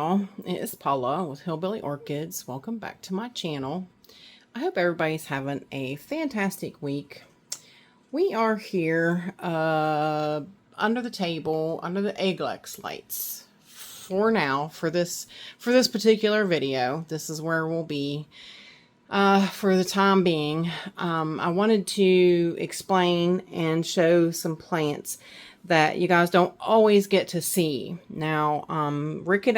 y'all, it's Paula with Hillbilly Orchids. Welcome back to my channel. I hope everybody's having a fantastic week. We are here under the table, under the Eglex lights for now, for this particular video. This is where we'll be for the time being. I wanted to explain and show some plants that you guys don't always get to see. Now, Rick L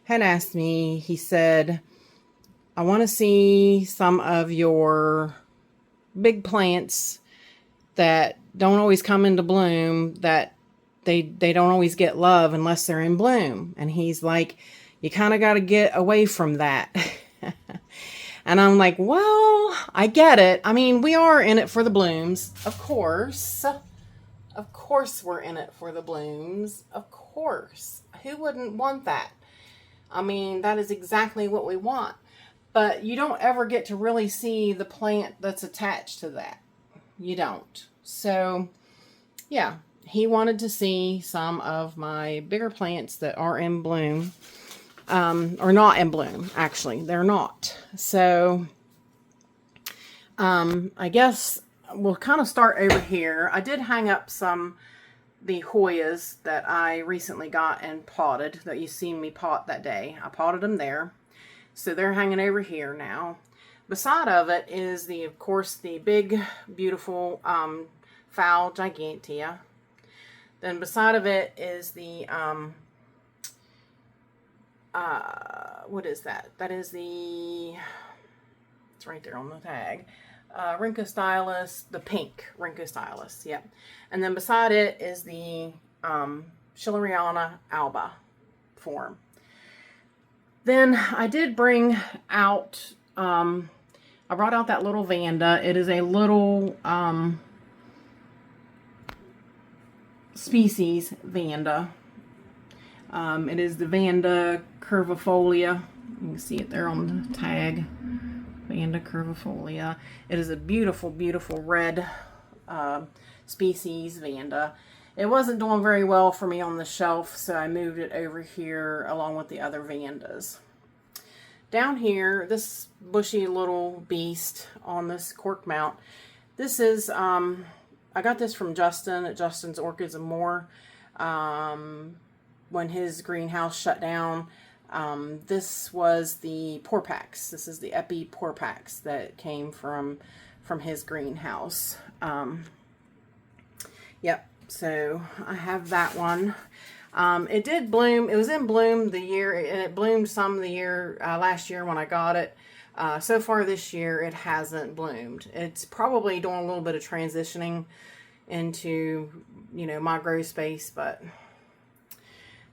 had asked me, he said, I want to see some of your big plants that don't always come into bloom, that they don't always get love unless they're in bloom. And he's like, you kind of got to get away from that. And I'm like, well, I get it. I mean, we are in it for the blooms, of course. Of course we're in it for the blooms. Of course. Who wouldn't want that? I mean, that is exactly what we want. But you don't ever get to really see the plant that's attached to that. You don't. So, yeah. He wanted to see some of my bigger plants that are in bloom. Or not in bloom, actually. They're not. So, I guess we'll kind of start over here. I did hang up the Hoyas that I recently got and potted, that you seen me pot that day. I potted them there. So they're hanging over here now. Beside of it is of course, the big, beautiful, foul Gigantea. Then beside of it is the, what is that? That is the, it's right there on the tag. Rhynchostylus, the pink Rhynchostylus, yep. And then beside it is the Schilleriana alba form. Then I did bring out, I brought out that little Vanda. It is a little species Vanda. It is the Vanda curvifolia. You can see it there on the tag. Vanda curvifolia. It is a beautiful, beautiful red species Vanda. It wasn't doing very well for me on the shelf, so I moved it over here along with the other Vandas. Down here, this bushy little beast on this cork mount, this is, I got this from Justin at Justin's Orchids and More. When his greenhouse shut down, this was the Porpax. This is the Epi Porpax that came from his greenhouse. Yep. So I have that one. It did bloom. It was in bloom the year, and it bloomed some the year last year when I got it. So far this year, it hasn't bloomed. It's probably doing a little bit of transitioning into, you know, my grow space, but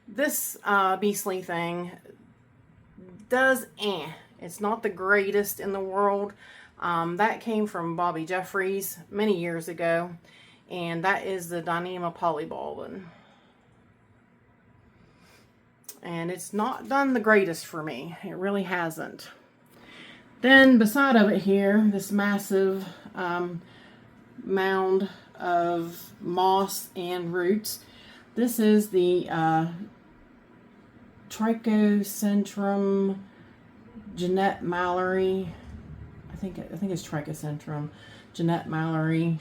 this beastly thing does It's not the greatest in the world. That came from Bobby Jeffries many years ago. And that is the Dyneema polybulbin. And it's not done the greatest for me. It really hasn't. Then beside of it here, this massive mound of moss and roots. This is the Trichocentrum Jeanette Mallory. I think it's Trichocentrum Jeanette Mallory.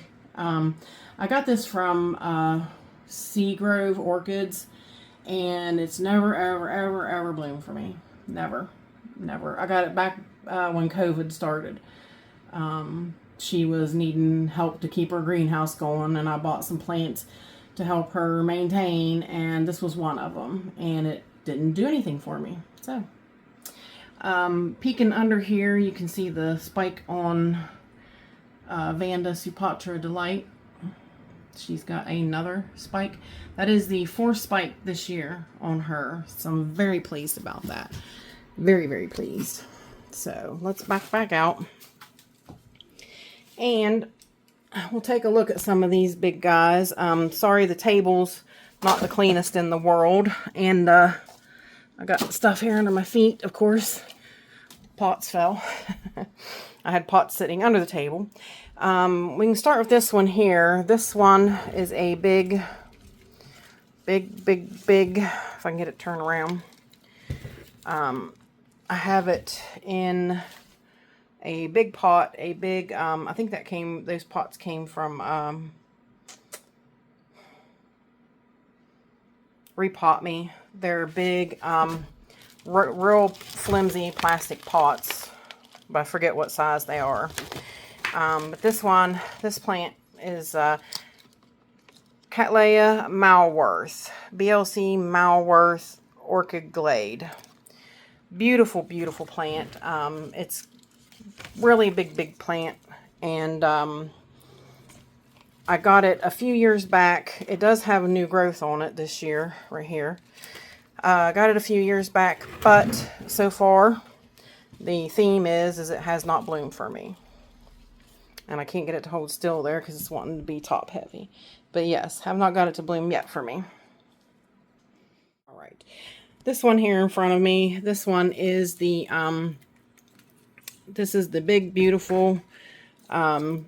I got this from Seagrove Orchids, and it's never, ever, ever, ever bloomed for me. Never. Never. I got it back when COVID started. She was needing help to keep her greenhouse going, and I bought some plants to help her maintain, and this was one of them, and it didn't do anything for me. So, peeking under here, you can see the spike on Vanda Supatra Delight. She's got another spike. That is the 4th spike this year on her. So I'm very pleased about that. Very, very pleased. So let's back out. And we'll take a look at some of these big guys. Sorry, the table's not the cleanest in the world. And I got stuff here under my feet, of course. Pots fell. I had pots sitting under the table. We can start with this one here. This one is a big Big, big, big, if I can get it turned around. I have it in a big pot, a big, I think those pots came from, Repot Me. They're big, real flimsy plastic pots, but I forget what size they are. But this plant is, Cattleya Malworth, BLC Malworth Orchid Glade. Beautiful, beautiful plant. It's really big plant, and I got it a few years back. It does have a new growth on it this year, right here. I got it a few years back, but so far the theme is it has not bloomed for me. And I can't get it to hold still there because it's wanting to be top heavy. But yes, have not got it to bloom yet for me. All right. This one here in front of me, this one is the, this is the big, beautiful, no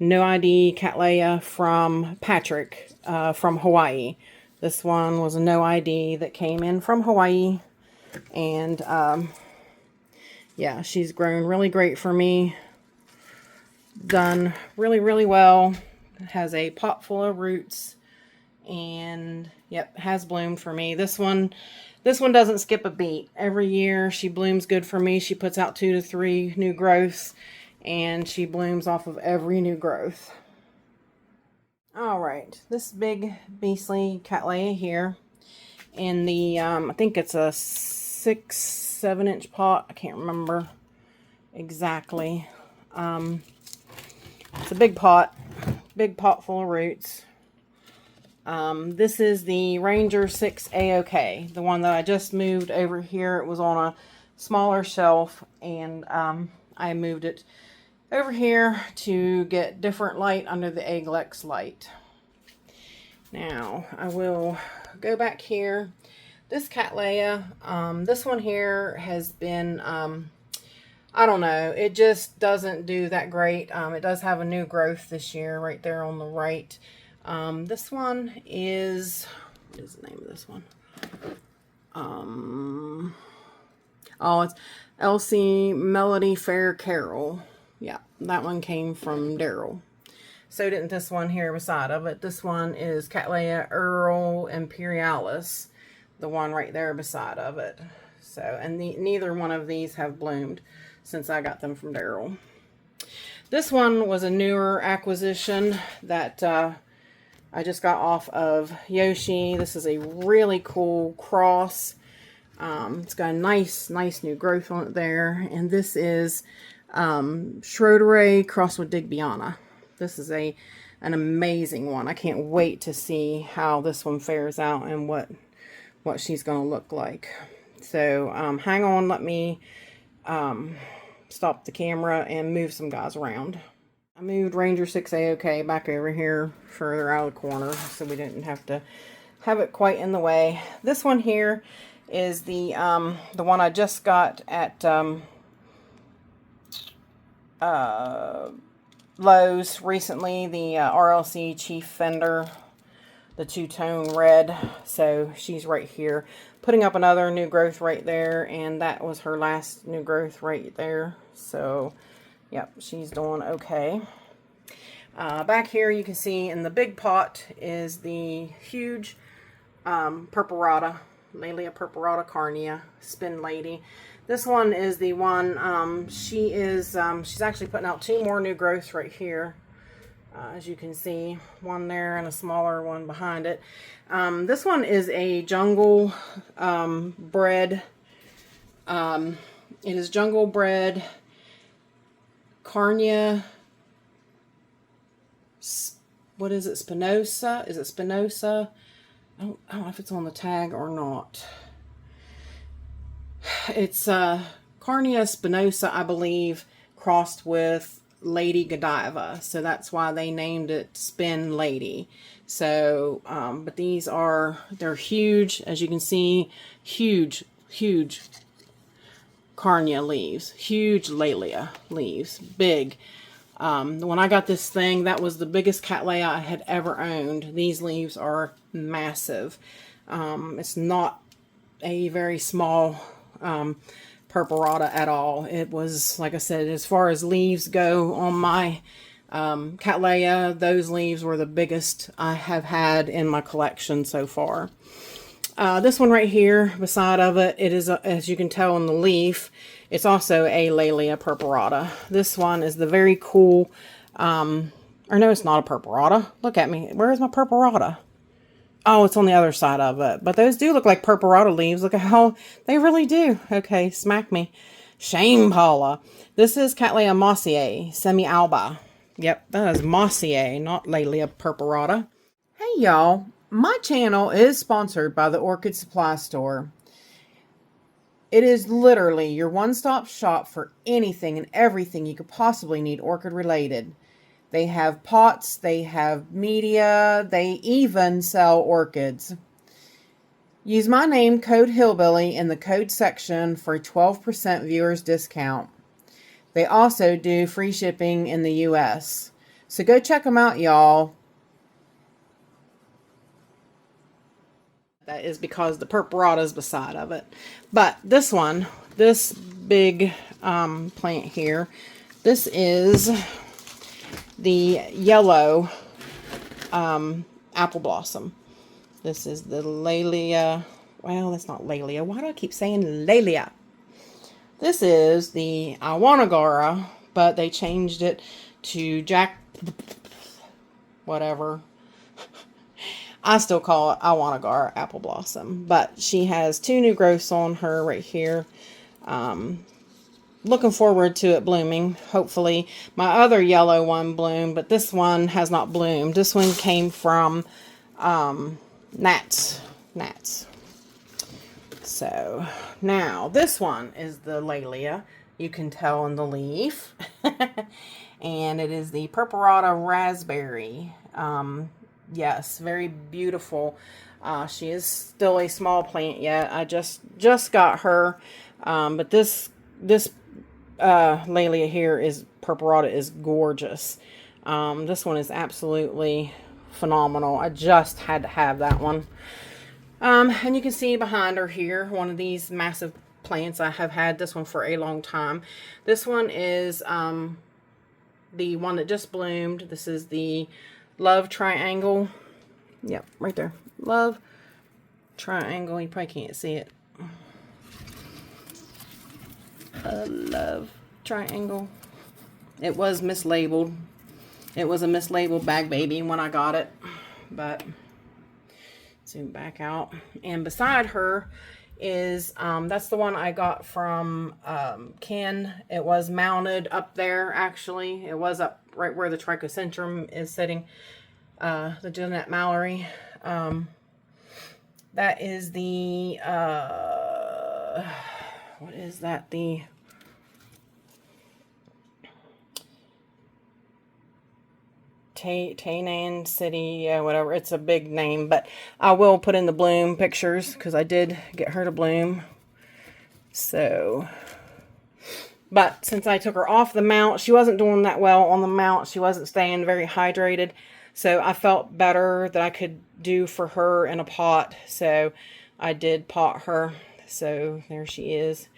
ID Cattleya from Patrick, from Hawaii. This one was a no ID that came in from Hawaii. And, yeah, she's grown really great for me. Done really, really well. Has a pot full of roots. And, yep, has bloomed for me. This one doesn't skip a beat. Every year she blooms good for me. She puts out 2 to 3 new growths. And she blooms off of every new growth. Alright, this big beastly Cattleya here. In the, I think it's a 6-7 inch pot. I can't remember exactly. It's a big pot full of roots. This is the Ranger 6 AOK, the one that I just moved over here. It was on a smaller shelf, and I moved it over here to get different light under the Eglex light. Now, I will go back here. This Cattleya, this one here has been, I don't know, it just doesn't do that great. It does have a new growth this year right there on the right. This one is, what is the name of this one? Oh, it's Elsie Melody Fair Carol. Yeah, that one came from Daryl. So didn't this one here beside of it. This one is Cattleya Earl Imperialis, the one right there beside of it. So, and neither one of these have bloomed since I got them from Daryl. This one was a newer acquisition that I just got off of Yoshi. This is a really cool cross. It's got a nice new growth on it there. And this is Schroederay crossed with Digbyana. This is an amazing one. I can't wait to see how this one fares out and what she's going to look like. So hang on, let me stop the camera and move some guys around. I moved Ranger 6 AOK back over here further out of the corner so we didn't have to have it quite in the way. This one here is the one I just got at Lowe's recently, the RLC Chief Fender, the two-tone red. So she's right here, putting up another new growth right there, and that was her last new growth right there. So yep, she's doing okay. Back here you can see in the big pot is the huge Purpurata, Laelia Purpurata Carnea Spin Lady. This one is the one, she's actually putting out 2 more new growths right here. As you can see, one there and a smaller one behind it. This one is a jungle bred. It is jungle bred Carnea. What is it? Spinosa? Is it Spinosa? I don't know if it's on the tag or not. It's Carnea Spinosa, I believe, crossed with Lady Godiva. So that's why they named it Spin Lady. So, but these they're huge. As you can see, huge Carnea leaves. Huge Laelia leaves. Big. When I got this thing, that was the biggest Cattleya I had ever owned. These leaves are massive. It's not a very small purpurata at all. It was, like I said, as far as leaves go on my Cattleya, those leaves were the biggest I have had in my collection so far. This one right here, beside of it, it is, as you can tell on the leaf, it's also a Laelia purpurata. This one is the very cool, or no, it's not a purpurata. Look at me. Where is my purpurata? Oh, it's on the other side of it. But those do look like purpurata leaves. Look at how they really do. Okay, smack me. Shame, Paula. This is Cattleya mossiae, semi-alba. Yep, that is mossiae, not Laelia purpurata. Hey, y'all. My channel is sponsored by the Orchid Supply Store. It is literally your one-stop shop for anything and everything you could possibly need orchid related. They have pots, they have media, they even sell orchids. Use my name, code Hillbilly, in the code section for a 12% viewers discount. They also do free shipping in the US. So go check them out, y'all. That is because the purpurata is beside of it. But this one, this big plant here, this is the yellow apple blossom. This is the Laelia. Well, that's not Laelia. Why do I keep saying Laelia? This is the Iwanagara, but they changed it to whatever. I still call it Iwanagara apple blossom, but she has 2 new growths on her right here. Looking forward to it blooming. Hopefully, my other yellow one bloomed, but this one has not bloomed. This one came from gnats. So now this one is the Laelia. You can tell in the leaf, and it is the purpurata raspberry. Yes, very beautiful. She is still a small plant yet. I just got her, but this Laelia here is purpurata is gorgeous. This one is absolutely phenomenal. I just had to have that one. And you can see behind her here, one of these massive plants. I have had this one for a long time. This one is the one that just bloomed. This is the Love Triangle. Yep, right there. Love Triangle. You probably can't see it. Love Triangle. It was mislabeled. It was a mislabeled bag baby when I got it. But zoom back out. And beside her is, that's the one I got from Ken. It was mounted up there, actually. It was up right where the trichocentrum is sitting. The Jeanette Mallory. That is the, what is that? The Tainan City, whatever. It's a big name, but I will put in the bloom pictures because I did get her to bloom. So, but since I took her off the mount, she wasn't doing that well on the mount. She wasn't staying very hydrated. So I felt better that I could do for her in a pot. So I did pot her. So there she is.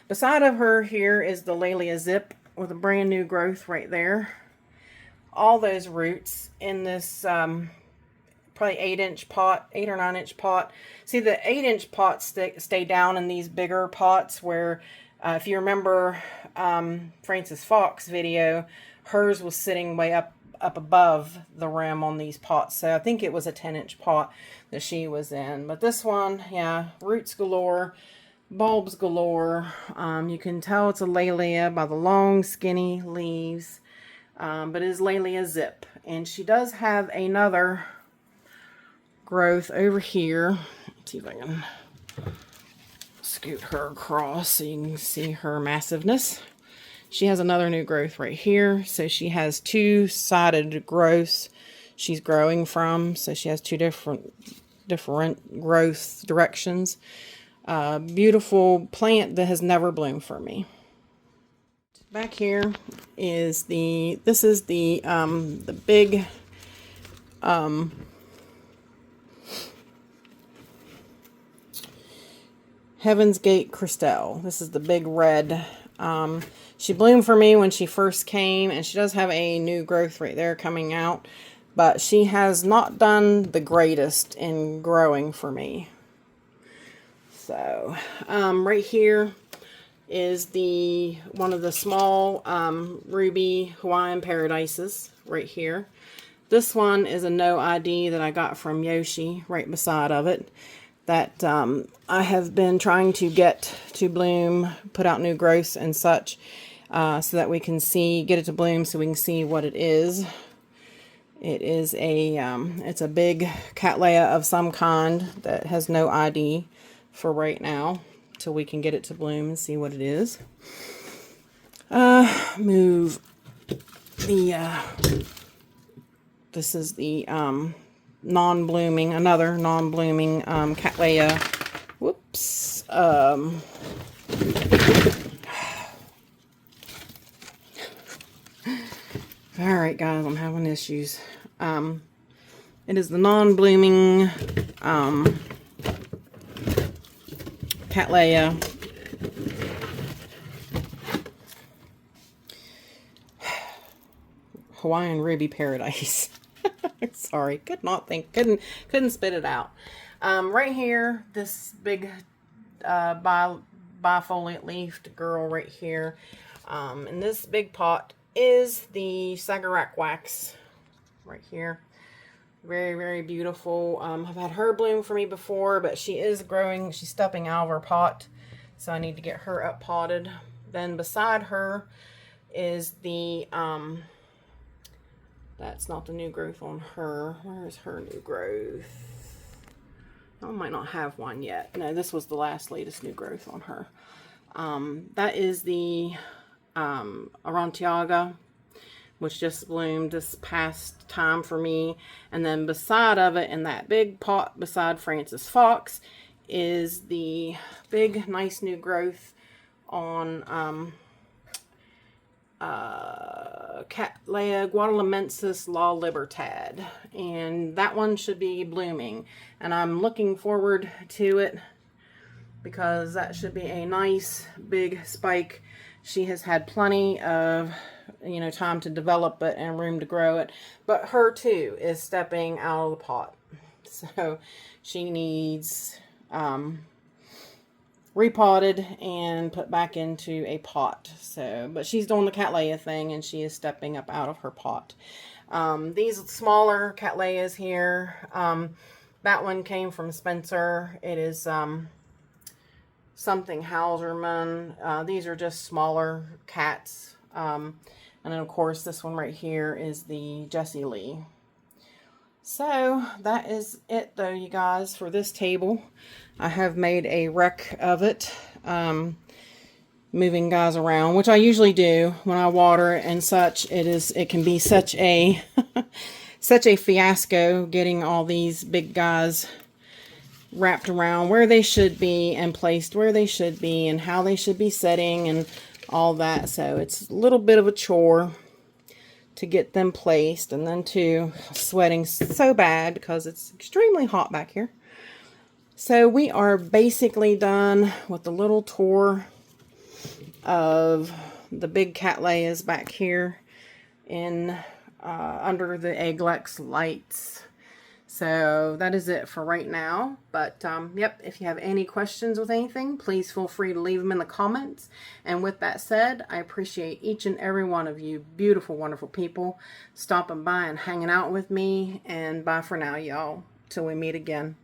Beside of her here is the Laelia Zip with a brand new growth right there. All those roots in this probably 8-inch pot, 8 or 9-inch pot. See, the 8-inch pots stay down in these bigger pots where, if you remember Frances Fox video, hers was sitting way up above the rim on these pots. So I think it was a 10-inch pot that she was in. But this one, yeah, roots galore, bulbs galore. You can tell it's a Laelia by the long, skinny leaves. But it is Laelia Zip. And she does have another growth over here. Let's see if I can scoot her across so you can see her massiveness. She has another new growth right here. So she has 2-sided growths she's growing from. So she has 2 different growth directions. Beautiful plant that has never bloomed for me. Back here is this is the big Heaven's Gate Christelle. This is the big red. She bloomed for me when she first came, and she does have a new growth right there coming out, but she has not done the greatest in growing for me. So, right here is one of the small ruby Hawaiian paradises right here. This one is a no ID that I got from Yoshi right beside of it, that I have been trying to get to bloom, put out new growths and such, so that we can get it to bloom so we can see what it is. It is it's a big Cattleya of some kind that has no ID for right now, till we can get it to bloom and see what it is. Move the, this is the another non-blooming Cattleya. Whoops. Alright guys, I'm having issues. It is the non-blooming Cattleya. Hawaiian Ruby Paradise. Sorry, couldn't spit it out. Right here, this big bifoliate leafed girl right here. In this big pot is the Sagarak wax right here. Very, very beautiful. I've had her bloom for me before, but she is growing. She's stepping out of her pot, so I need to get her up potted. Then beside her is the, that's not the new growth on her. Where is her new growth? I might not have one yet. No, this was the latest new growth on her. That is the Arantiaga, which just bloomed this past time for me. And then beside of it, in that big pot beside Francis Fox, is the big nice new growth on Cattleya Guadalamensis La Libertad, and that one should be blooming, and I'm looking forward to it because that should be a nice big spike. She has had plenty of time to develop it and room to grow it, but her too is stepping out of the pot, so she needs repotted and put back into a pot. So, but she's doing the Cattleya thing, and she is stepping up out of her pot. These smaller Cattleyas here, that one came from Spencer. It is something Hauserman. These are just smaller cats. And then of course this one right here is the Jessie Lee. So that is it though, you guys, for this table. I have made a wreck of it, moving guys around, which I usually do when I water it and such. It can be such a such a fiasco getting all these big guys wrapped around where they should be and placed where they should be and how they should be setting and all that. So it's a little bit of a chore to get them placed, and then too, sweating so bad because it's extremely hot back here. So we are basically done with the little tour of the big Cattleyas back here in under the Egglex lights. So that is it for right now. But yep, if you have any questions with anything, please feel free to leave them in the comments. And with that said, I appreciate each and every one of you beautiful, wonderful people stopping by and hanging out with me. And bye for now, y'all. Till we meet again.